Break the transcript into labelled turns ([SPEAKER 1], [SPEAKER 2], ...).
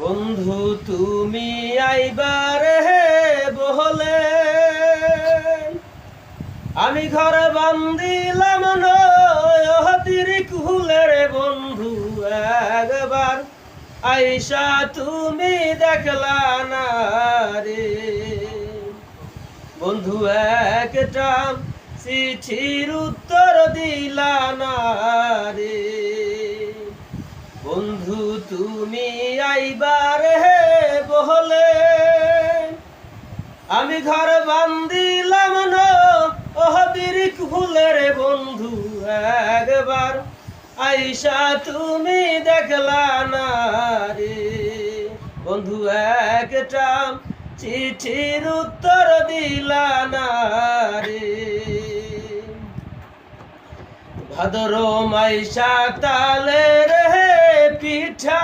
[SPEAKER 1] বন্ধু তুমি আইবারে বহলে আমি ঘরে বান্দিলাম নদীর কুলে রে বন্ধু একবার আইসা তুমি দেখলা না রে বন্ধু একটা চিঠির উত্তর দিলা না রে বন্ধু তুমি আইবারে বহলে আমি ঘর বান্দিলাম নদীর কুলে রে বন্ধু একবার আইসা তুমি দেখলা না রে বন্ধু একটা চিঠির উত্তর দিলা না রে ভাদর মাইশা তালে রে পিঠা